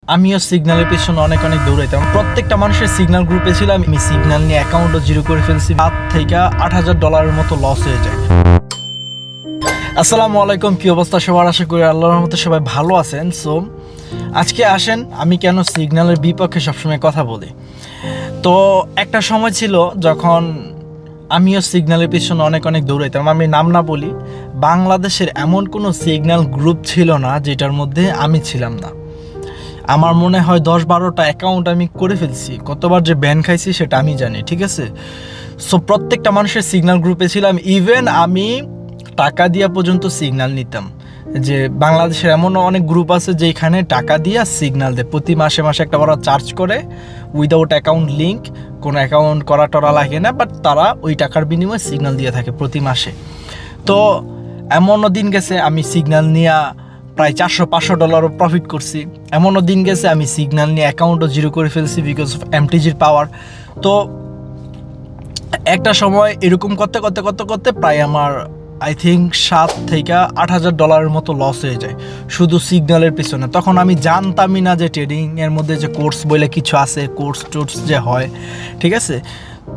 আমিও সিগন্যালের পেছনে অনেক দৌড়াইতাম। প্রত্যেকটা মানুষের সিগন্যাল গ্রুপে ছিলাম। আমি সিগন্যাল নিয়ে অ্যাকাউন্টও জিরো করে ফেলছি। $7,000 থেকে $8,000 মতো লস হয়ে যায়। আসসালামু আলাইকুম, কি অবস্থা সবার? আশা করি আল্লাহর রহমতে সবাই ভালো আছেন। সো আজকে আসেন আমি কেন সিগন্যালের বিপক্ষে সবসময় কথা বলি। তো একটা সময় ছিল যখন আমিও সিগন্যালের পিছনে অনেক দৌড়াইতাম। আমি নাম না বলি, বাংলাদেশের এমন কোনো সিগন্যাল গ্রুপ ছিল না যেটার মধ্যে আমি ছিলাম না। আমার মনে হয় 10-12টা অ্যাকাউন্ট আমি করে ফেলছি। কতবার যে ব্যান খাইছি সেটা আমি জানি, ঠিক আছে? সো প্রত্যেকটা মানুষের সিগন্যাল গ্রুপে ছিলাম। ইভেন আমি টাকা দিয়া পর্যন্ত সিগন্যাল নিতাম। যে বাংলাদেশের এমনও অনেক গ্রুপ আছে যেখানে টাকা দিয়া সিগন্যাল দেয়, প্রতি মাসে একটা ওরা চার্জ করে, উইদাউট অ্যাকাউন্ট লিঙ্ক, কোনো অ্যাকাউন্ট করা টরা লাগে না, বাট তারা ওই টাকার বিনিময়ে সিগন্যাল দিয়ে থাকে প্রতি মাসে। তো এমনও দিন গেছে আমি সিগন্যাল নিয়ে প্রায় $400-500 প্রফিট করছি। এমনও দিন গেছে আমি সিগন্যাল নিয়ে অ্যাকাউন্টও জিরো করে ফেলছি বিকজ অফ এমটিজির পাওয়ার। তো একটা সময় এরকম করতে করতে করতে করতে প্রায় আমার আই থিঙ্ক $7,000 থেকে $8,000 মতো লস হয়ে যায় শুধু সিগন্যালের পিছনে। তখন আমি জানতামই না যে ট্রেডিংয়ের মধ্যে যে কোর্স বলে কিছু আছে, কোর্স টোর্স যে হয়, ঠিক আছে?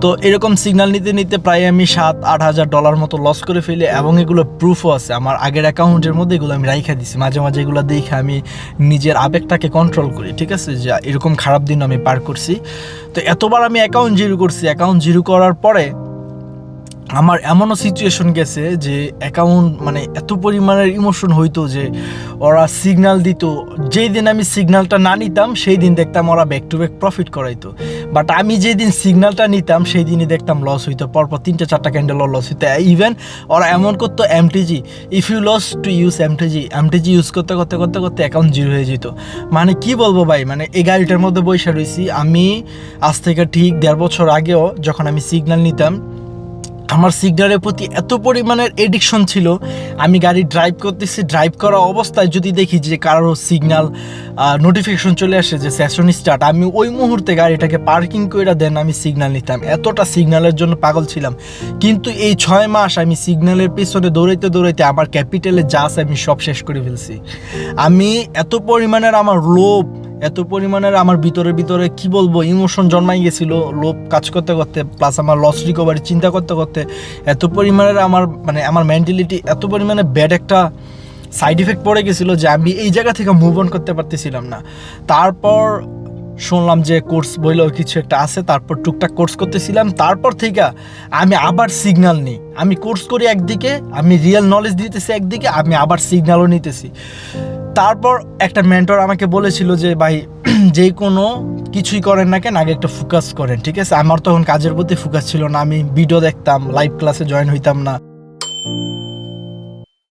তো এরকম সিগন্যাল নিতে নিতে প্রায় আমি $7,000-8,000 মতো লস করে ফেলি, এবং এগুলো প্রুফও আছে আমার আগের অ্যাকাউন্টের মধ্যে। এগুলো আমি রাইখা দিছি, মাঝে মাঝে এগুলো দেখে আমি নিজের আবেগটাকে কন্ট্রোল করি, ঠিক আছে? যে এরকম খারাপ দিন আমি পার করছি। তো এতবার আমি অ্যাকাউন্ট জিরো করছি। অ্যাকাউন্ট জিরো করার পরে আমার এমনও সিচুয়েশন গেছে যে অ্যাকাউন্ট এত পরিমাণের ইমোশন হইতো যে ওরা সিগন্যাল দিত, যেই দিন আমি সিগন্যালটা না নিতাম সেই দিন দেখতাম ওরা ব্যাক টু ব্যাক প্রফিট করাইতো। বাট আমি যেই দিন সিগন্যালটা নিতাম সেই দিনই দেখতাম লস হইতো, পরপর 3-4টা ক্যান্ডেলও লস হইতো। ইভেন ওরা এমন করতো MTG, if you loss to use MTG use করতে করতে করতে করতে অ্যাকাউন্ট জিরো হয়ে যেত। কি বলবো ভাই, এই গাড়িটার মধ্যে বসে রয়েছি আমি আজ থেকে ঠিক 1.5 বছর আগেও। যখন আমি সিগন্যাল নিতাম, আমার সিগন্যালের প্রতি এত পরিমাণের এডিকশন ছিল, আমি গাড়ি ড্রাইভ করতেছি, ড্রাইভ করা অবস্থায় যদি দেখি যে কারো সিগন্যাল নোটিফিকেশন চলে আসে যে সেশন স্টার্ট, আমি ওই মুহূর্তে গাড়িটাকে পার্কিং করে দেন আমি সিগন্যাল নিতাম। এতটা সিগন্যালের জন্য পাগল ছিলাম। কিন্তু এই 6 মাস আমি সিগন্যালের পেছনে দৌড়াইতে দৌড়াইতে আমার ক্যাপিটালে যা আছে আমি সব শেষ করে ফেলছি। আমি এত পরিমাণের আমার লোভ, এত পরিমাণের আমার ভিতরে কি বলবো ইমোশন জন্মাই গেছিল লোভ কাজ করতে করতে, প্লাস আমার লস রিকভারি চিন্তা করতে করতে এত পরিমাণের আমার মেন্টালিটি এত পরিমাণে ব্যাড একটা সাইড ইফেক্ট পড়ে গেছিলো যে আমি এই জায়গা থেকে মুভ অন করতে পারতেছিলাম না। তারপর শুনলাম যে কোর্স বইলেও কিছু একটা আছে, তারপর টুকটাক কোর্স করতেছিলাম। তারপর থেকে আমি আবার সিগন্যাল নিই। আমি কোর্স করি একদিকে, আমি রিয়েল নলেজ দিতেছি একদিকে, আমি আবার সিগন্যালও নিতেছি। তারপর একটা মেন্টর আমাকে বলেছিল যে ভাই, যে কোনো কিছুই করেন না কেন আগে একটা ফোকাস করেন, ঠিক আছে? আমার তখন কাজের প্রতি ফোকাস ছিল না, আমি ভিডিও দেখতাম, লাইভ ক্লাসে জয়েন হইতাম না।